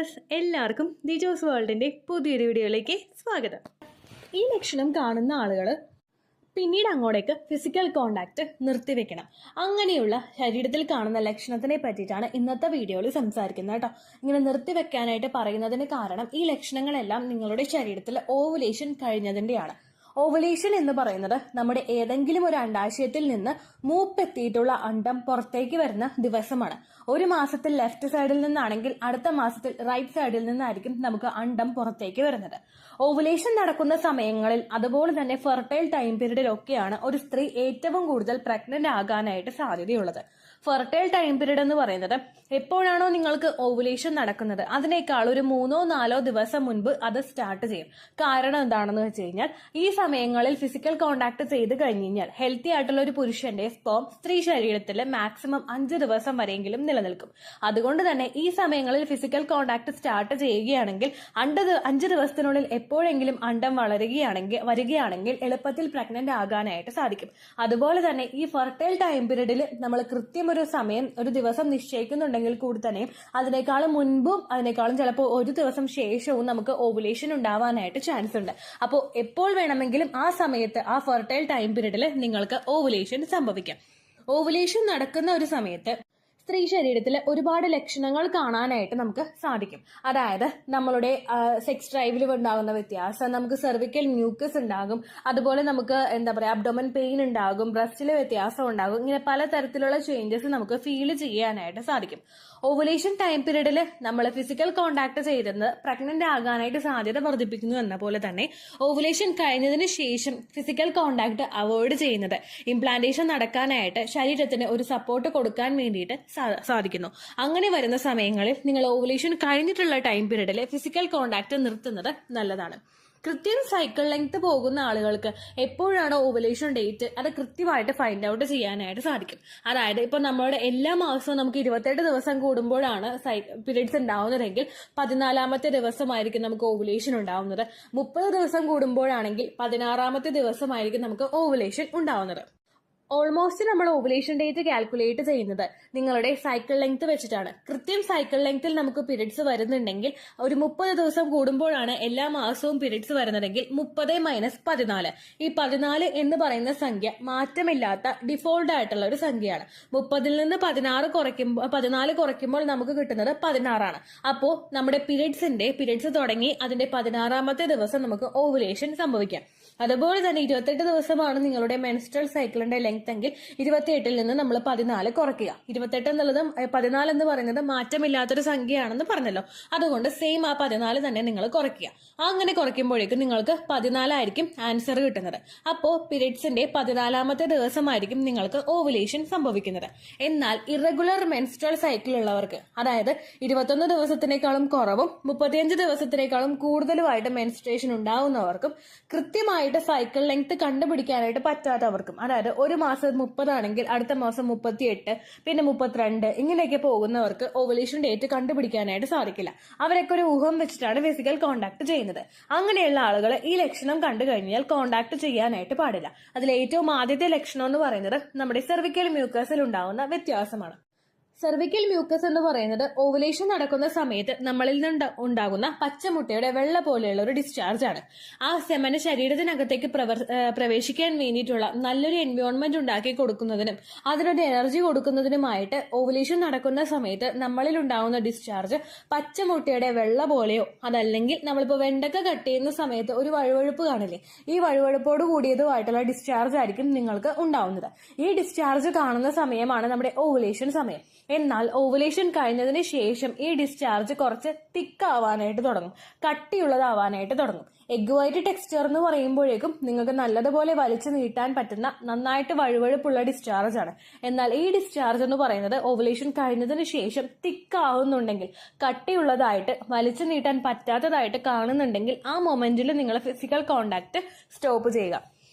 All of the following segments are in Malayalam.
വ്യൂവേഴ്സ്, എല്ലാവർക്കും ദിജോസ് വേൾഡിന്റെ പുതിയൊരു വീഡിയോയിലേക്ക് സ്വാഗതം. ഈ ലക്ഷണം കാണുന്ന ആളുകൾ പിന്നീട് അങ്ങോട്ടേക്ക് ഫിസിക്കൽ കോണ്ടാക്ട് നിർത്തിവെക്കണം. അങ്ങനെയുള്ള ശരീരത്തിൽ കാണുന്ന ലക്ഷണത്തിനെ പറ്റിയിട്ടാണ് ഇന്നത്തെ വീഡിയോയിൽ സംസാരിക്കുന്നത് കേട്ടോ. ഇങ്ങനെ നിർത്തിവെക്കാനായിട്ട് പറയുന്നതിന് കാരണം ഈ ലക്ഷണങ്ങളെല്ലാം നിങ്ങളുടെ ശരീരത്തിൽ ഓവുലേഷൻ കഴിഞ്ഞതിന്റെയാണ്. ഓവുലേഷൻ എന്ന് പറയുന്നത് നമ്മുടെ ഏതെങ്കിലും ഒരു അണ്ഡാശയത്തിൽ നിന്ന് മൂപ്പെത്തിയിട്ടുള്ള അണ്ഡം പുറത്തേക്ക് വരുന്ന ദിവസമാണ്. ഒരു മാസത്തിൽ ലെഫ്റ്റ് സൈഡിൽ നിന്നാണെങ്കിൽ അടുത്ത മാസത്തിൽ റൈറ്റ് സൈഡിൽ നിന്നായിരിക്കും നമുക്ക് അണ്ഡം പുറത്തേക്ക് വരുന്നത്. ഓവുലേഷൻ നടക്കുന്ന സമയങ്ങളിൽ അതുപോലെ തന്നെ ഫെർട്ടൈൽ ടൈം പീരീഡിലൊക്കെയാണ് ഒരു സ്ത്രീ ഏറ്റവും കൂടുതൽ പ്രഗ്നന്റ് ആകാനായിട്ട് സാധ്യതയുള്ളത്. ഫെർട്ടൈൽ ടൈം പീരീഡ് എന്ന് പറയുന്നത് എപ്പോഴാണോ നിങ്ങൾക്ക് ഓവുലേഷൻ നടക്കുന്നത് അതിനേക്കാൾ ഒരു 3-4 ദിവസം മുൻപ് അത് സ്റ്റാർട്ട് ചെയ്യും. കാരണം എന്താണെന്ന് വെച്ച് കഴിഞ്ഞാൽ ഈ സമയങ്ങളിൽ ഫിസിക്കൽ കോണ്ടാക്ട് ചെയ്ത് കഴിഞ്ഞ് കഴിഞ്ഞാൽ ഹെൽത്തി ആയിട്ടുള്ള ഒരു പുരുഷന്റെ സ്പേം സ്ത്രീ ശരീരത്തിൽ മാക്സിമം 5 ദിവസം വരെയെങ്കിലും നിലനിൽക്കും. അതുകൊണ്ട് തന്നെ ഈ സമയങ്ങളിൽ ഫിസിക്കൽ കോണ്ടാക്ട് സ്റ്റാർട്ട് ചെയ്യുകയാണെങ്കിൽ 5 ദിവസത്തിനുള്ളിൽ എപ്പോഴെങ്കിലും അണ്ഡം വരികയാണെങ്കിൽ എളുപ്പത്തിൽ പ്രഗ്നന്റ് ആകാനായിട്ട് സാധിക്കും. അതുപോലെ തന്നെ ഈ ഫെർട്ടൈൽ ടൈം പീരീഡിൽ നമ്മൾ കൃത്യം ഒരു ദിവസം നിശ്ചയിക്കുന്നുണ്ടെങ്കിൽ കൂടി തന്നെ അതിനേക്കാളും മുൻപും അതിനേക്കാളും ചിലപ്പോൾ ഒരു ദിവസം ശേഷവും നമുക്ക് ഓവുലേഷൻ ഉണ്ടാവാനായിട്ട് ചാൻസ് ഉണ്ട്. അപ്പോൾ എപ്പോൾ വേണമെങ്കിലും ആ സമയത്ത് ആ ഫെർട്ടൈൽ ടൈം പീരീഡിൽ നിങ്ങൾക്ക് ഓവുലേഷൻ സംഭവിക്കാം. ഓവുലേഷൻ നടക്കുന്ന ഒരു സമയത്ത് സ്ത്രീ ശരീരത്തിൽ ഒരുപാട് ലക്ഷണങ്ങൾ കാണാനായിട്ട് നമുക്ക് സാധിക്കും. അതായത് നമ്മളുടെ സെക്സ് ഡ്രൈവിൽ ഉണ്ടാകുന്ന വ്യത്യാസം, നമുക്ക് സെർവിക്കൽ മ്യൂക്കസ് ഉണ്ടാകും, അതുപോലെ നമുക്ക് അബ്ഡോമൻ പെയിൻ ഉണ്ടാകും, ബ്രസ്റ്റിലെ വ്യത്യാസം ഉണ്ടാകും. ഇങ്ങനെ പലതരത്തിലുള്ള ചേഞ്ചസ് നമുക്ക് ഫീൽ ചെയ്യാനായിട്ട് സാധിക്കും. ഓവുലേഷൻ ടൈം പീരീഡിൽ നമ്മൾ ഫിസിക്കൽ കോണ്ടാക്ട് ചെയ്തത് പ്രഗ്നന്റ് ആകാനായിട്ട് സാധ്യത വർദ്ധിപ്പിക്കുന്നു എന്ന പോലെ തന്നെ ഓവുലേഷൻ കഴിഞ്ഞതിന് ശേഷം ഫിസിക്കൽ കോണ്ടാക്ട് അവോയ്ഡ് ചെയ്യുന്നത് ഇംപ്ലാന്റേഷൻ നടക്കാനായിട്ട് ശരീരത്തിന് ഒരു സപ്പോർട്ട് കൊടുക്കാൻ വേണ്ടിയിട്ട് സാധിക്കുന്നു. അങ്ങനെ വരുന്ന സമയങ്ങളിൽ നിങ്ങൾ ഓവുലേഷൻ കഴിഞ്ഞിട്ടുള്ള ടൈം പീരീഡിൽ ഫിസിക്കൽ കോണ്ടാക്ട് നിർത്തുന്നത് നല്ലതാണ്. കൃത്യം സൈക്കിൾ ലെങ്ത് പോകുന്ന ആളുകൾക്ക് എപ്പോഴാണോ ഓവുലേഷൻ ഡേറ്റ് അത് കൃത്യമായിട്ട് ഫൈൻഡ് ഔട്ട് ചെയ്യാനായിട്ട് സാധിക്കും. അതായത് ഇപ്പൊ നമ്മളുടെ എല്ലാ മാസവും നമുക്ക് 28 ദിവസം കൂടുമ്പോഴാണ് പീരീഡ്സ് ഉണ്ടാവുന്നതെങ്കിൽ 14ാമത്തെ ദിവസമായിരിക്കും നമുക്ക് ഓവുലേഷൻ ഉണ്ടാവുന്നത്. 30 ദിവസം കൂടുമ്പോഴാണെങ്കിൽ 16ാമത്തെ ദിവസമായിരിക്കും നമുക്ക് ഓവുലേഷൻ ഉണ്ടാവുന്നത്. ഓൾമോസ്റ്റ് നമ്മൾ ഓവുലേഷൻ ഡേറ്റ് കാൽക്കുലേറ്റ് ചെയ്യുന്നത് നിങ്ങളുടെ സൈക്കിൾ ലെങ്ത് വെച്ചിട്ടാണ്. കൃത്യം സൈക്കിൾ ലെങ്ത്തിൽ നമുക്ക് പീരീഡ്സ് വരുന്നുണ്ടെങ്കിൽ ഒരു 30 ദിവസം കൂടുമ്പോഴാണ് എല്ലാ മാസവും പീരീഡ്സ് വരുന്നതെങ്കിൽ 30 - 14. ഈ 14 എന്ന് പറയുന്ന സംഖ്യ മാറ്റമില്ലാത്ത ഡിഫോൾട്ട് ആയിട്ടുള്ള ഒരു സംഖ്യയാണ്. 30ൽ നിന്ന് 14 കുറയ്ക്കുമ്പോൾ നമുക്ക് കിട്ടുന്നത് 16 ആണ്. അപ്പോൾ നമ്മുടെ പീരീഡ്സ് തുടങ്ങി അതിന്റെ 16ാമത്തെ ദിവസം നമുക്ക് ഓവുലേഷൻ സംഭവിക്കാം. അതുപോലെ തന്നെ 28 ദിവസമാണ് നിങ്ങളുടെ മെൻസ്ട്രൽ സൈക്കിളിന്റെ ലെങ്ത് എങ്കിൽ 28ൽ നിന്ന് നമ്മൾ 14 കുറയ്ക്കുക. 28 എന്നുള്ളതും 14 എന്ന് പറയുന്നത് മാറ്റമില്ലാത്തൊരു സംഖ്യയാണെന്ന് പറഞ്ഞല്ലോ. അതുകൊണ്ട് സെയിം ആ 14 തന്നെ നിങ്ങൾ കുറയ്ക്കുക. അങ്ങനെ കുറയ്ക്കുമ്പോഴേക്കും നിങ്ങൾക്ക് 14 ആയിരിക്കും ആൻസർ കിട്ടുന്നത്. അപ്പോൾ പീരീഡ്സിന്റെ 14ാമത്തെ ദിവസമായിരിക്കും നിങ്ങൾക്ക് ഓവുലേഷൻ സംഭവിക്കുന്നത്. എന്നാൽ ഇറഗുലർ മെൻസ്ട്രൽ സൈക്കിൾ ഉള്ളവർക്ക്, അതായത് 21 ദിവസത്തിനേക്കാളും കുറവും 35 ദിവസത്തിനേക്കാളും കൂടുതലുമായിട്ട് മെൻസ്ട്രേഷൻ ഉണ്ടാവുന്നവർക്കും കൃത്യമായി സൈക്കിൾ ലെങ്ത് കണ്ടുപിടിക്കാനായിട്ട് പറ്റാത്തവർക്കും, അതായത് ഒരു മാസം 30 ആണെങ്കിൽ അടുത്ത മാസം 38, പിന്നെ 32 ഇങ്ങനെയൊക്കെ പോകുന്നവർക്ക് ഓവുലേഷൻ ഡേറ്റ് കണ്ടുപിടിക്കാനായിട്ട് സാധിക്കില്ല. അവരൊക്കെ ഒരു ഊഹം വെച്ചിട്ടാണ് ഫിസിക്കൽ കോണ്ടാക്ട് ചെയ്യുന്നത്. അങ്ങനെയുള്ള ആളുകൾ ഈ ലക്ഷണം കണ്ടു കഴിഞ്ഞാൽ കോണ്ടാക്ട് ചെയ്യാനായിട്ട് പാടില്ല. അതിൽ ഏറ്റവും ആദ്യത്തെ ലക്ഷണം എന്ന് പറയുന്നത് നമ്മുടെ സെർവിക്കൽ മ്യൂക്കസിൽ ഉണ്ടാകുന്ന വ്യത്യാസമാണ്. സെർവിക്കൽ മ്യൂക്കസ് എന്ന് പറയുന്നത് ഓവുലേഷൻ നടക്കുന്ന സമയത്ത് നമ്മളിൽ നിന്ന് ഉണ്ടാകുന്ന പച്ചമുട്ടയുടെ വെള്ള പോലെയുള്ള ഒരു ഡിസ്ചാർജ് ആണ്. ആ സെമന് ശരീരത്തിനകത്തേക്ക് പ്രവേശിക്കാൻ വേണ്ടിയിട്ടുള്ള നല്ലൊരു എൻവയോൺമെന്റ് ഉണ്ടാക്കി കൊടുക്കുന്നതിനും അതിനൊരു എനർജി കൊടുക്കുന്നതിനുമായിട്ട് ഓവുലേഷൻ നടക്കുന്ന സമയത്ത് നമ്മളിൽ ഉണ്ടാകുന്ന ഡിസ്ചാർജ് പച്ചമുട്ടയുടെ വെള്ള പോലെയോ അതല്ലെങ്കിൽ നമ്മളിപ്പോൾ വെണ്ടക്ക കട്ട് ചെയ്യുന്ന സമയത്ത് ഒരു വഴുവഴുപ്പ് കാണില്ലേ, ഈ വഴുവഴുപ്പോട് കൂടിയതുമായിട്ടുള്ള ഡിസ്ചാർജ് ആയിരിക്കും നിങ്ങൾക്ക് ഉണ്ടാവുന്നത്. ഈ ഡിസ്ചാർജ് കാണുന്ന സമയമാണ് നമ്മുടെ ഓവുലേഷൻ സമയം. എന്നാൽ ഓവുലേഷൻ കഴിഞ്ഞതിന് ശേഷം ഈ ഡിസ്ചാർജ് കുറച്ച് തിക്കാവാനായിട്ട് തുടങ്ങും, കട്ടിയുള്ളതാവാനായിട്ട് തുടങ്ങും. എഗ് വൈറ്റ് ടെക്സ്ചർ എന്ന് പറയുമ്പോഴേക്കും നിങ്ങൾക്ക് നല്ലതുപോലെ വലിച്ചു നീട്ടാൻ പറ്റുന്ന നന്നായിട്ട് വഴുവഴുപ്പുള്ള ഡിസ്ചാർജ് ആണ്. എന്നാൽ ഈ ഡിസ്ചാർജ് എന്ന് പറയുന്നത് ഓവുലേഷൻ കഴിഞ്ഞതിന് ശേഷം തിക്കാവുന്നുണ്ടെങ്കിൽ, കട്ടിയുള്ളതായിട്ട് വലിച്ചു നീട്ടാൻ പറ്റാത്തതായിട്ട് കാണുന്നുണ്ടെങ്കിൽ ആ മൊമെന്റിൽ നിങ്ങൾ ഫിസിക്കൽ കോണ്ടാക്ട് സ്റ്റോപ്പ് ചെയ്യുക.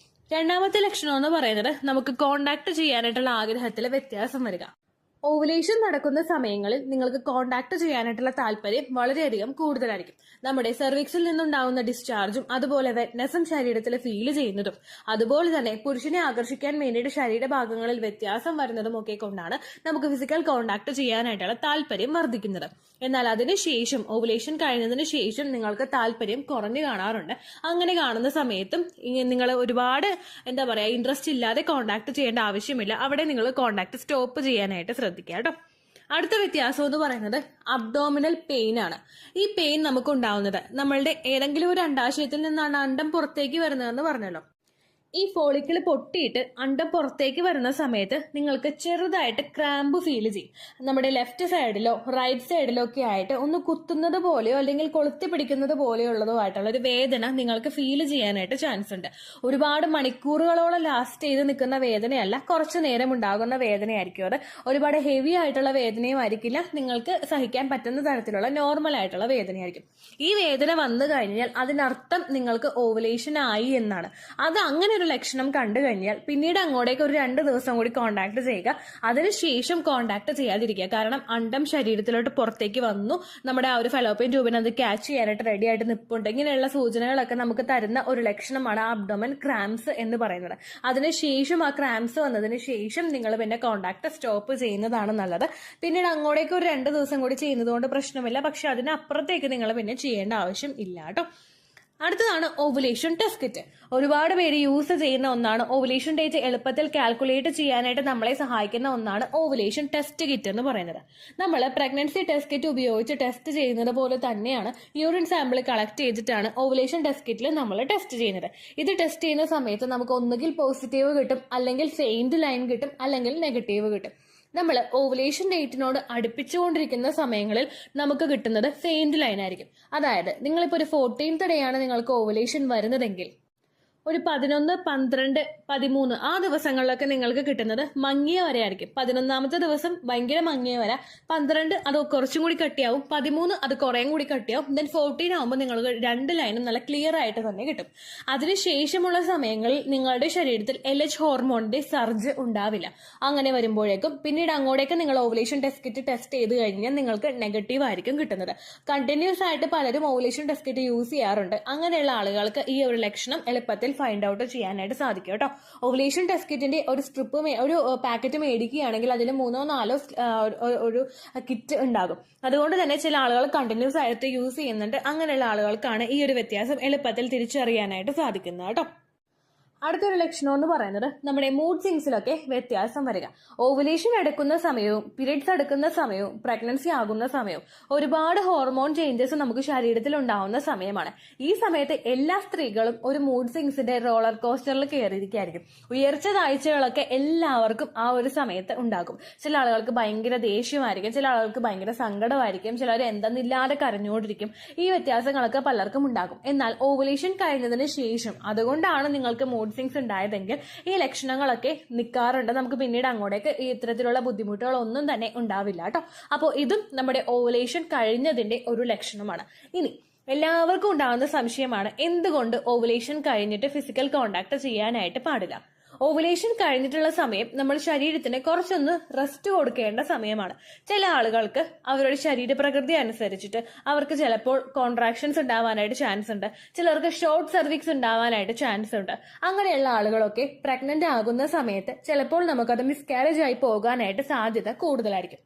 രണ്ടാമത്തെ ലക്ഷണം എന്ന് പറയുന്നത് നമുക്ക് കോണ്ടാക്ട് ചെയ്യാനായിട്ടുള്ള ആഗ്രഹത്തിൽ വ്യത്യാസം വരിക. ഓവുലേഷൻ നടക്കുന്ന സമയങ്ങളിൽ നിങ്ങൾക്ക് കോണ്ടാക്ട് ചെയ്യാനായിട്ടുള്ള താല്പര്യം വളരെയധികം കൂടുതലായിരിക്കും. നമ്മുടെ സെർവിക്സിൽ നിന്നുണ്ടാവുന്ന ഡിസ്ചാർജും അതുപോലെ വെറ്റ്നസും ശരീരത്തിൽ ഫീൽ ചെയ്യുന്നതും അതുപോലെ തന്നെ പുരുഷനെ ആകർഷിക്കാൻ വേണ്ടിയിട്ട് ശരീരഭാഗങ്ങളിൽ വ്യത്യാസം വരുന്നതും ഒക്കെ കൊണ്ടാണ് നമുക്ക് ഫിസിക്കൽ കോണ്ടാക്ട് ചെയ്യാനായിട്ടുള്ള താല്പര്യം വർദ്ധിക്കുന്നത്. എന്നാൽ അതിനുശേഷം ഓവുലേഷൻ കഴിഞ്ഞതിന് ശേഷം നിങ്ങൾക്ക് താല്പര്യം കുറഞ്ഞു കാണാറുണ്ട്. അങ്ങനെ കാണുന്ന സമയത്തും നിങ്ങൾ ഒരുപാട് ഇൻട്രസ്റ്റ് ഇല്ലാതെ കോണ്ടാക്ട് ചെയ്യേണ്ട ആവശ്യമില്ല. അവിടെ നിങ്ങൾ കോണ്ടാക്ട് സ്റ്റോപ്പ് ചെയ്യാനായിട്ട് ശ്രദ്ധിക്കുക കേട്ടോ. അടുത്ത വ്യത്യാസം എന്ന് പറയുന്നത് അബ്ഡോമിനൽ പെയിൻ ആണ്. ഈ പെയിൻ നമുക്ക് ഉണ്ടാവുന്നത് നമ്മളുടെ ഏതെങ്കിലും ഒരു അണ്ടാശയത്തിൽ നിന്നാണ് അണ്ടം പുറത്തേക്ക് വരുന്നതെന്ന് പറഞ്ഞല്ലോ. ഈ ഫോളിക്കിൾ പൊട്ടിയിട്ട് അണ്ടം പുറത്തേക്ക് വരുന്ന സമയത്ത് നിങ്ങൾക്ക് ചെറുതായിട്ട് ക്രാമ്പ് ഫീൽ ചെയ്യും. നമ്മുടെ ലെഫ്റ്റ് സൈഡിലോ റൈറ്റ് സൈഡിലോ ഒക്കെ ആയിട്ട് ഒന്ന് കുത്തുന്നത് പോലെയോ അല്ലെങ്കിൽ കൊളുത്തി പിടിക്കുന്നത് പോലെയോ ഉള്ളതോ ആയിട്ടുള്ള ഒരു വേദന നിങ്ങൾക്ക് ഫീൽ ചെയ്യാനായിട്ട് ചാൻസ് ഉണ്ട്. ഒരുപാട് മണിക്കൂറുകളോളം ലാസ്റ്റ് ചെയ്ത് നിൽക്കുന്ന വേദനയല്ല, കുറച്ചു നേരം ഉണ്ടാകുന്ന വേദനയായിരിക്കും അത്. ഒരുപാട് ഹെവി ആയിട്ടുള്ള വേദനയും ആയിരിക്കില്ല, നിങ്ങൾക്ക് സഹിക്കാൻ പറ്റുന്ന തരത്തിലുള്ള നോർമൽ ആയിട്ടുള്ള വേദനയായിരിക്കും. ഈ വേദന വന്നു കഴിഞ്ഞാൽ അതിനർത്ഥം നിങ്ങൾക്ക് ഓവുലേഷൻ ആയി എന്നാണ്. അത് അങ്ങനെ ഒരു ലക്ഷണം കണ്ടു കഴിഞ്ഞാൽ പിന്നീട് അങ്ങോട്ടേക്ക് ഒരു 2 ദിവസം കൂടി കോണ്ടാക്ട് ചെയ്യുക. അതിനുശേഷം കോണ്ടാക്ട് ചെയ്യാതിരിക്കുക. കാരണം അണ്ടം ശരീരത്തിലോട്ട് പുറത്തേക്ക് വന്നു, നമ്മുടെ ആ ഒരു ഫെലോപ്പിയൻ ട്യൂബിനെ അത് ക്യാച്ച് ചെയ്യാനായിട്ട് റെഡി ആയിട്ട് നിൽപ്പുണ്ട്. ഇങ്ങനെയുള്ള സൂചനകളൊക്കെ നമുക്ക് തരുന്ന ഒരു ലക്ഷണമാണ് അബ്ഡോമൻ ക്രാംസ് എന്ന് പറയുന്നത്. അതിനുശേഷം ആ ക്രാംസ് വന്നതിന് ശേഷം നിങ്ങൾ പിന്നെ കോണ്ടാക്ട് സ്റ്റോപ്പ് ചെയ്യുന്നതാണ് നല്ലത്. പിന്നീട് അങ്ങോട്ടേക്ക് ഒരു 2 ദിവസം കൂടി ചെയ്യുന്നത് കൊണ്ട് പ്രശ്നമില്ല. പക്ഷെ അതിനപ്പുറത്തേക്ക് നിങ്ങൾ പിന്നെ ചെയ്യേണ്ട ആവശ്യം ഇല്ല കേട്ടോ. അടുത്തതാണ് ഓവുലേഷൻ ടെസ്റ്റ് കിറ്റ്. ഒരുപാട് പേര് യൂസ് ചെയ്യുന്ന ഒന്നാണ്. ഓവുലേഷൻ ഡേറ്റ് എളുപ്പത്തിൽ കാൽക്കുലേറ്റ് ചെയ്യാനായിട്ട് നമ്മളെ സഹായിക്കുന്ന ഒന്നാണ് ഓവുലേഷൻ ടെസ്റ്റ് കിറ്റ് എന്ന് പറയുന്നത്. നമ്മൾ പ്രഗ്നൻസി ടെസ്റ്റ് കിറ്റ് ഉപയോഗിച്ച് ടെസ്റ്റ് ചെയ്യുന്നത് പോലെ തന്നെയാണ് യൂറിൻ സാമ്പിൾ കളക്ട് ചെയ്തിട്ടാണ് ഓവുലേഷൻ ടെസ്റ്റ് കിറ്റിൽ നമ്മൾ ടെസ്റ്റ് ചെയ്യുന്നത്. ഇത് ടെസ്റ്റ് ചെയ്യുന്ന സമയത്ത് നമുക്ക് ഒന്നുകിൽ പോസിറ്റീവ് കിട്ടും, അല്ലെങ്കിൽ ഫെയിന്റ് ലൈൻ കിട്ടും, അല്ലെങ്കിൽ നെഗറ്റീവ് കിട്ടും. നമ്മൾ ഓവുലേഷൻ ഡേറ്റിനോട് അടുപ്പിച്ചുകൊണ്ടിരിക്കുന്ന സമയങ്ങളിൽ നമുക്ക് കിട്ടുന്നത് ഫെയിന്റ് ലൈൻ ആയിരിക്കും. അതായത് നിങ്ങളിപ്പോൾ ഒരു 14th ഡേ ആണ് നിങ്ങൾക്ക് ഓവുലേഷൻ വരുന്നതെങ്കിൽ ഒരു 11, 12, 13 ആ ദിവസങ്ങളിലൊക്കെ നിങ്ങൾക്ക് കിട്ടുന്നത് മങ്ങിയ വരയായിരിക്കും. 11ാമത്തെ ദിവസം ഭയങ്കര മങ്ങിയ വര, 12 അത് കുറച്ചും കൂടി കട്ടിയാവും, 13 അത് കുറേയും കൂടി കട്ടിയാവും, ദെൻ 14 ആവുമ്പോൾ നിങ്ങൾക്ക് 2 ലൈനും നല്ല ക്ലിയർ ആയിട്ട് തന്നെ കിട്ടും. അതിനുശേഷമുള്ള സമയങ്ങളിൽ നിങ്ങളുടെ ശരീരത്തിൽ LH ഹോർമോണിന്റെ സർജ് ഉണ്ടാവില്ല. അങ്ങനെ വരുമ്പോഴേക്കും പിന്നീട് അങ്ങോട്ടേക്ക് നിങ്ങൾ ഓവുലേഷൻ ടെസ്റ്റ് കിറ്റ് ടെസ്റ്റ് ചെയ്ത് കഴിഞ്ഞാൽ നിങ്ങൾക്ക് നെഗറ്റീവ് ആയിരിക്കും കിട്ടുന്നത്. കണ്ടിന്യൂസ് ആയിട്ട് പലരും ഓവുലേഷൻ ടെസ്റ്റ് കിറ്റ് യൂസ് ചെയ്യാറുണ്ട്. അങ്ങനെയുള്ള ആളുകൾക്ക് ഈ ഒരു ലക്ഷണം എളുപ്പത്തിൽ ഫൈൻഡ് ഔട്ട് ചെയ്യാനായിട്ട് സാധിക്കും കേട്ടോ. ഓവുലേഷൻ ടെസ്റ്റ് കിറ്റിന്റെ ഒരു സ്ട്രിപ്പ് ഒരു പാക്കറ്റ് മേടിക്കുകയാണെങ്കിൽ അതിൽ 3 or 4 ഒരു കിറ്റ് ഉണ്ടാകും. അതുകൊണ്ട് തന്നെ ചില ആളുകൾ കണ്ടിന്യൂസ് ആയിട്ട് യൂസ് ചെയ്യുന്നുണ്ട്. അങ്ങനെയുള്ള ആളുകൾക്കാണ് ഈ ഒരു വ്യത്യാസം എളുപ്പത്തിൽ തിരിച്ചറിയാനായിട്ട് സാധിക്കുന്നത് കേട്ടോ. അടുത്തൊരു ലക്ഷണം എന്ന് പറയുന്നത് നമ്മുടെ മൂഡ് സ്വിങ്സിലൊക്കെ വ്യത്യാസം വരിക. ഓവുലേഷൻ എടുക്കുന്ന സമയവും പീരിയഡ്സ് എടുക്കുന്ന സമയവും പ്രഗ്നൻസി ആകുന്ന സമയവും ഒരുപാട് ഹോർമോൺ ചേഞ്ചസ് നമുക്ക് ശരീരത്തിൽ ഉണ്ടാവുന്ന സമയമാണ്. ഈ സമയത്ത് എല്ലാ സ്ത്രീകളും ഒരു മൂഡ് സ്വിങ്സിന്റെ റോളർ കോസ്റ്ററിൽ കയറിയിരിക്കുകയായിരിക്കും. ഉയർച്ച താഴ്ചകളൊക്കെ എല്ലാവർക്കും ആ ഒരു സമയത്ത് ഉണ്ടാകും. ചില ആളുകൾക്ക് ഭയങ്കര ദേഷ്യമായിരിക്കും, ചില ആളുകൾക്ക് ഭയങ്കര സങ്കടമായിരിക്കും, ചിലർ എന്തെന്നില്ലാതെ കരഞ്ഞുകൊണ്ടിരിക്കും. ഈ വ്യത്യാസങ്ങളൊക്കെ പലർക്കും ഉണ്ടാകും. എന്നാൽ ഓവുലേഷൻ കഴിഞ്ഞതിന് ശേഷം അതുകൊണ്ടാണ് നിങ്ങൾക്ക് മൂഡ് സ്വിങ്സ് ഉണ്ടായതെങ്കിൽ ഈ ലക്ഷണങ്ങളൊക്കെ നിൽക്കാറുണ്ട്. നമുക്ക് പിന്നീട് അങ്ങോട്ടേക്ക് ഈ ഇത്തരത്തിലുള്ള ബുദ്ധിമുട്ടുകളൊന്നും തന്നെ ഉണ്ടാവില്ല കേട്ടോ. അപ്പോൾ ഇതും നമ്മുടെ ഓവുലേഷൻ കഴിഞ്ഞതിന്റെ ഒരു ലക്ഷണമാണ്. ഇനി എല്ലാവർക്കും ഉണ്ടാകുന്ന സംശയമാണ്, എന്തുകൊണ്ട് ഓവുലേഷൻ കഴിഞ്ഞിട്ട് ഫിസിക്കൽ കോണ്ടാക്ട് ചെയ്യാനായിട്ട് പാടില്ല? ഓവുലേഷൻ കഴിഞ്ഞിട്ടുള്ള സമയം നമ്മൾ ശരീരത്തിന് കുറച്ചൊന്ന് റെസ്റ്റ് കൊടുക്കേണ്ട സമയമാണ്. ചില ആളുകൾക്ക് അവരുടെ ശരീരപ്രകൃതി അനുസരിച്ചിട്ട് അവർക്ക് ചിലപ്പോൾ കോൺട്രാക്ഷൻസ് ഉണ്ടാവാനായിട്ട് ചാൻസ് ഉണ്ട്, ചിലർക്ക് ഷോർട്ട് സർവിക്സ് ഉണ്ടാവാനായിട്ട് ചാൻസ് ഉണ്ട്. അങ്ങനെയുള്ള ആളുകളൊക്കെ പ്രഗ്നന്റ് ആകുന്ന സമയത്ത് ചിലപ്പോൾ നമുക്കത് മിസ്കാരേജ് ആയി പോകാനായിട്ട് സാധ്യത കൂടുതലായിരിക്കും.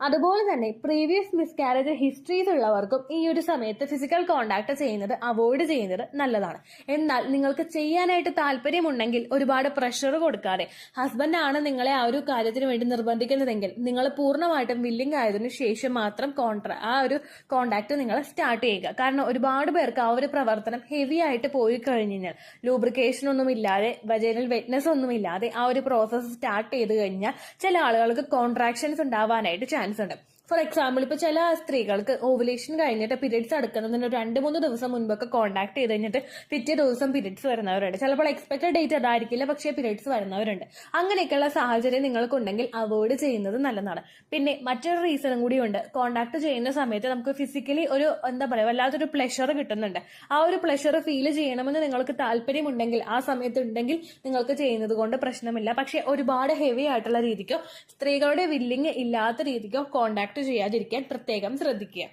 അതുപോലെ തന്നെ പ്രീവിയസ് മിസ്കാരേജ് ഹിസ്റ്ററീസ് ഉള്ളവർക്കും ഈ ഒരു സമയത്ത് ഫിസിക്കൽ കോണ്ടാക്ട് ചെയ്യുന്നത് അവോയ്ഡ് ചെയ്യുന്നത് നല്ലതാണ്. എന്നാൽ നിങ്ങൾക്ക് ചെയ്യാനായിട്ട് താല്പര്യമുണ്ടെങ്കിൽ ഒരുപാട് പ്രഷർ കൊടുക്കാതെ, ഹസ്ബൻഡാണ് നിങ്ങളെ ആ ഒരു കാര്യത്തിന് വേണ്ടി നിർബന്ധിക്കുന്നതെങ്കിൽ നിങ്ങൾ പൂർണ്ണമായിട്ടും വില്ലിംഗ് ആയതിനു ശേഷം മാത്രം ആ ഒരു കോണ്ടാക്ട് നിങ്ങൾ സ്റ്റാർട്ട് ചെയ്യുക. കാരണം ഒരുപാട് പേർക്ക് ആ ഒരു പ്രവർത്തനം ഹെവി ആയിട്ട് പോയി കഴിഞ്ഞാൽ ലൂബ്രിക്കേഷൻ ഒന്നും ഇല്ലാതെ, വജൈനൽ വെറ്റ്നസ് ഒന്നും ഇല്ലാതെ ആ ഒരു പ്രോസസ്സ് സ്റ്റാർട്ട് ചെയ്ത് കഴിഞ്ഞാൽ ചില ആളുകൾക്ക് കോൺട്രാക്ഷൻസ് ഉണ്ടാവാനായിട്ട് ചാൻസ് ഉണ്ട്. ഫോർ എക്സാമ്പിൾ, ഇപ്പൊ ചില സ്ത്രീകൾക്ക് ഓവുലേഷൻ കഴിഞ്ഞിട്ട് പീരിയഡ്സ് എടുക്കുന്നതിന് 2-3 ദിവസം മുൻപൊക്കെ കോണ്ടാക്ട് ചെയ്ത് കഴിഞ്ഞിട്ട് പിറ്റേ ദിവസം പീരിയഡ്സ് വരുന്നവരുണ്ട്. ചിലപ്പോൾ എക്സ്പെക്ടഡ് ഡേറ്റ് അതായിരിക്കില്ല, പക്ഷേ പീരിയഡ്സ് വരുന്നവരുണ്ട്. അങ്ങനെയൊക്കെയുള്ള സാഹചര്യം നിങ്ങൾക്കുണ്ടെങ്കിൽ അവോയ്ഡ് ചെയ്യുന്നത് നല്ലതാണ്. പിന്നെ മറ്റൊരു റീസണും കൂടിയുണ്ട്. കോണ്ടാക്ട് ചെയ്യുന്ന സമയത്ത് നമുക്ക് ഫിസിക്കലി ഒരു വല്ലാത്തൊരു പ്ലഷർ കിട്ടുന്നുണ്ട്. ആ ഒരു പ്ലഷർ ഫീൽ ചെയ്യണമെന്ന് നിങ്ങൾക്ക് താല്പര്യമുണ്ടെങ്കിൽ ആ സമയത്ത് ഉണ്ടെങ്കിൽ നിങ്ങൾക്ക് ചെയ്യുന്നത് കൊണ്ട് പ്രശ്നമില്ല. പക്ഷെ ഒരുപാട് ഹെവി ആയിട്ടുള്ള രീതിക്കോ സ്ത്രീകളുടെ വില്ലിങ് ഇല്ലാത്ത രീതിക്കോ കോണ്ടാക്ട് ചെയ്യാതിരിക്കാൻ പ്രത്യേകം ശ്രദ്ധിക്കുക.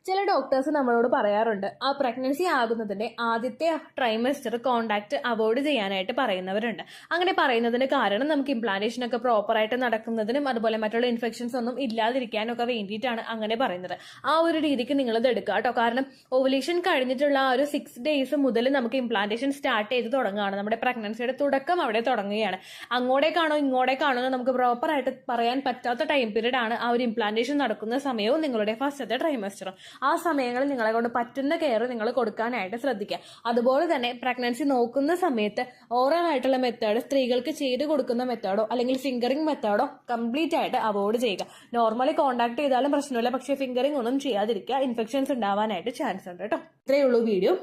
ചില ഡോക്ടേഴ്സ് നമ്മളോട് പറയാറുണ്ട് ആ പ്രഗ്നൻസി ആകുന്നതിന്റെ ആദ്യത്തെ ട്രൈമസ്റ്റർ കോണ്ടാക്ട് അവോയ്ഡ് ചെയ്യാനായിട്ട് പറയുന്നവരുണ്ട്. അങ്ങനെ പറയുന്നതിന് കാരണം നമുക്ക് ഇംപ്ലാന്റേഷൻ ഒക്കെ പ്രോപ്പറായിട്ട് നടക്കുന്നതിനും അതുപോലെ മറ്റുള്ള ഇൻഫെക്ഷൻസ് ഒന്നും ഇല്ലാതിരിക്കാനും ഒക്കെ വേണ്ടിയിട്ടാണ് അങ്ങനെ പറയുന്നത്. ആ ഒരു രീതിക്ക് നിങ്ങളിത് എടുക്കുക കേട്ടോ. കാരണം ഓവുലേഷൻ കഴിഞ്ഞിട്ടുള്ള ആ ഒരു 6 days മുതൽ നമുക്ക് ഇംപ്ലാന്റേഷൻ സ്റ്റാർട്ട് ചെയ്ത് തുടങ്ങുകയാണ്. നമ്മുടെ പ്രഗ്നൻസിയുടെ തുടക്കം അവിടെ തുടങ്ങുകയാണ്. അങ്ങോട്ടേക്കാണോ ഇങ്ങോട്ടേക്കാണോ എന്ന് നമുക്ക് പ്രോപ്പറായിട്ട് പറയാൻ പറ്റാത്ത ടൈം പീരീഡ് ആണ് ആ ഒരു ഇംപ്ലാന്റേഷൻ നടക്കുന്ന സമയവും നിങ്ങളുടെ ഫസ്റ്റത്തെ ട്രൈമസ്റ്ററും. ആ സമയങ്ങളിൽ നിങ്ങളെ കൊണ്ട് പറ്റുന്ന കെയർ നിങ്ങൾ കൊടുക്കാനായിട്ട് ശ്രദ്ധിക്കുക. അതുപോലെ തന്നെ പ്രഗ്നൻസി നോക്കുന്ന സമയത്ത് ഓറൽ ആയിട്ടുള്ള മെത്തേഡ് സ്ത്രീകൾക്ക് ചെയ്ത് കൊടുക്കുന്ന മെത്തേഡോ അല്ലെങ്കിൽ ഫിംഗറിംഗ് മെത്തേഡോ കംപ്ലീറ്റ് ആയിട്ട് അവോയ്ഡ് ചെയ്യുക. നോർമലി കോണ്ടാക്ട് ചെയ്താലും പ്രശ്നമില്ല, പക്ഷേ ഫിംഗറിംഗ് ഒന്നും ചെയ്യാതിരിക്കുക. ഇൻഫെക്ഷൻസ് ഉണ്ടാവാനായിട്ട് ചാൻസ് ഉണ്ട് കേട്ടോ. ഇത്രയേ ഉള്ളൂ വീഡിയോ.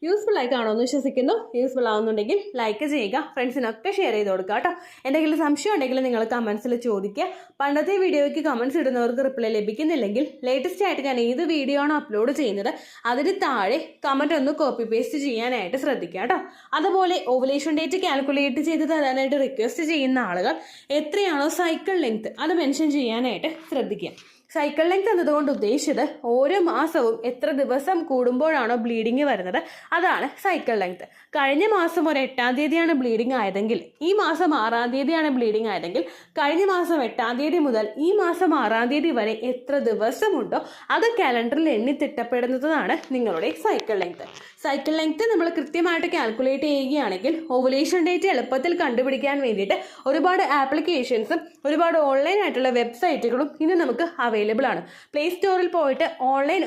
യൂസ്ഫുൾ ആയി കാണുമെന്ന് വിശ്വസിക്കുന്നു. യൂസ്ഫുൾ ആവുന്നുണ്ടെങ്കിൽ ലൈക്ക് ചെയ്യുക, ഫ്രണ്ട്സിനൊക്കെ ഷെയർ ചെയ്ത് കൊടുക്കുക കേട്ടോ. എന്തെങ്കിലും സംശയം ഉണ്ടെങ്കിൽ നിങ്ങൾ കമന്റ്സിൽ ചോദിക്കുക. പണ്ടത്തെ വീഡിയോയ്ക്ക് കമന്റ്സ് ഇടുന്നവർക്ക് റിപ്ലൈ ലഭിക്കുന്നില്ലെങ്കിൽ ലേറ്റസ്റ്റ് ആയിട്ട് ഞാൻ ഏത് വീഡിയോ ആണ് അപ്ലോഡ് ചെയ്യുന്നത് അതിന് താഴെ കമന്റ് ഒന്ന് കോപ്പി പേസ്റ്റ് ചെയ്യാനായിട്ട് ശ്രദ്ധിക്കുക കേട്ടോ. അതുപോലെ ഓവുലേഷൻ ഡേറ്റ് കാൽക്കുലേറ്റ് ചെയ്ത് തരാനായിട്ട് റിക്വസ്റ്റ് ചെയ്യുന്ന ആളുകൾ എത്രയാണോ സൈക്കിൾ ലെങ്ത് അത് മെൻഷൻ ചെയ്യാനായിട്ട് ശ്രദ്ധിക്കുക. സൈക്കിൾ ലെങ്ത് എന്നതുകൊണ്ട് ഉദ്ദേശിച്ചത് ഓരോ മാസവും എത്ര ദിവസം കൂടുമ്പോഴാണോ ബ്ലീഡിങ് വരുന്നത് അതാണ് സൈക്കിൾ ലെങ്ത്. കഴിഞ്ഞ മാസം ഒരു 8-ാം തീയതിയാണ് ബ്ലീഡിങ് ആയതെങ്കിൽ ഈ മാസം 6-ാം തീയതിയാണ് ബ്ലീഡിങ് ആയതെങ്കിൽ കഴിഞ്ഞ മാസം 8-ാം തീയതി മുതൽ ഈ മാസം 6-ാം തീയതി വരെ എത്ര ദിവസമുണ്ടോ അത് കാലണ്ടറിൽ എണ്ണി തിട്ടപ്പെടുന്നതാണ് നിങ്ങളുടെ സൈക്കിൾ ലെങ്ത്. സൈക്കിൾ ലെങ്ത് നമ്മൾ കൃത്യമായിട്ട് കാൽക്കുലേറ്റ് ചെയ്യുകയാണെങ്കിൽ ഓവുലേഷൻ ഡേറ്റ് എളുപ്പത്തിൽ കണ്ടുപിടിക്കാൻ വേണ്ടിയിട്ട് ഒരുപാട് ആപ്ലിക്കേഷൻസും ഒരുപാട് ഓൺലൈൻ ആയിട്ടുള്ള വെബ്സൈറ്റുകളും ഇന്ന് നമുക്ക് അവൈലബിൾ ആണ്. പ്ലേ സ്റ്റോറിൽ പോയിട്ട് ഓൺലൈൻ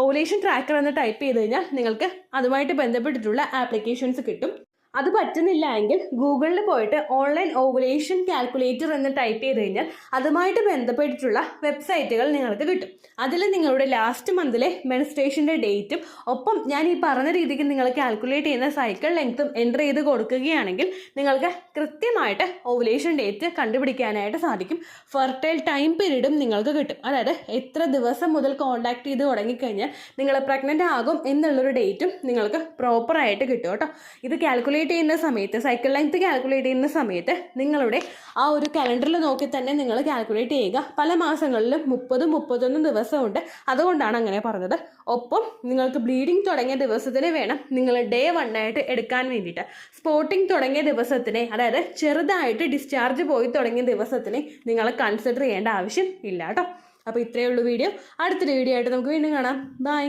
ഓവുലേഷൻ ട്രാക്കർ എന്ന് ടൈപ്പ് ചെയ്ത് കഴിഞ്ഞാൽ നിങ്ങൾക്ക് അതുമായിട്ട് ബന്ധപ്പെട്ടിട്ടുള്ള ആപ്ലിക്കേഷൻസ് കിട്ടും. അത് പറ്റുന്നില്ല എങ്കിൽ ഗൂഗിളിൽ പോയിട്ട് ഓൺലൈൻ ഓവുലേഷൻ കാൽക്കുലേറ്റർ എന്ന് ടൈപ്പ് ചെയ്ത് കഴിഞ്ഞാൽ അതുമായിട്ട് ബന്ധപ്പെട്ടിട്ടുള്ള വെബ്സൈറ്റുകൾ നിങ്ങൾക്ക് കിട്ടും. അതിൽ നിങ്ങളുടെ ലാസ്റ്റ് മന്തിലെ മെൻസ്ട്രേഷൻ്റെ ഡേറ്റും ഒപ്പം ഞാൻ ഈ പറഞ്ഞ രീതിക്ക് നിങ്ങൾ കാൽക്കുലേറ്റ് ചെയ്യുന്ന സൈക്കിൾ ലെങ്ത്തും എൻ്റർ ചെയ്ത് കൊടുക്കുകയാണെങ്കിൽ നിങ്ങൾക്ക് കൃത്യമായിട്ട് ഓവുലേഷൻ ഡേറ്റ് കണ്ടുപിടിക്കാനായിട്ട് സാധിക്കും. ഫെർട്ടൈൽ ടൈം പീരീഡും നിങ്ങൾക്ക് കിട്ടും. അതായത് എത്ര ദിവസം മുതൽ കോണ്ടാക്ട് ചെയ്ത് തുടങ്ങിക്കഴിഞ്ഞാൽ നിങ്ങൾ പ്രഗ്നൻ്റ് ആകും എന്നുള്ളൊരു ഡേറ്റും നിങ്ങൾക്ക് പ്രോപ്പറായിട്ട് കിട്ടും കേട്ടോ. ഇത് കാൽക്കുലേറ്റ് ചെയ്യുന്ന സമയത്ത് സൈക്കിൾ ലെങ്ത് കാൽക്കുലേറ്റ് ചെയ്യുന്ന സമയത്ത് നിങ്ങളുടെ ആ ഒരു കലണ്ടറിൽ നോക്കി തന്നെ നിങ്ങൾ കാൽക്കുലേറ്റ് ചെയ്യുക. പല മാസങ്ങളിലും 30-31 ദിവസമുണ്ട്, അതുകൊണ്ടാണ് അങ്ങനെ പറഞ്ഞത്. ഒപ്പം നിങ്ങൾക്ക് ബ്ലീഡിങ് തുടങ്ങിയ ദിവസത്തിന് വേണം നിങ്ങൾ ഡേ 1 ആയിട്ട് എടുക്കാൻ വേണ്ടിയിട്ട്. സ്പോട്ടിങ് തുടങ്ങിയ ദിവസത്തിനെ, അതായത് ചെറുതായിട്ട് ഡിസ്ചാർജ് പോയി തുടങ്ങിയ ദിവസത്തിനെ നിങ്ങൾ കൺസിഡർ ചെയ്യേണ്ട ആവശ്യം ഇല്ല കേട്ടോ. അപ്പോൾ ഇത്രയേ ഉള്ളൂ വീഡിയോ. അടുത്തൊരു വീഡിയോ ആയിട്ട് നമുക്ക് വീണ്ടും കാണാം. ബൈ.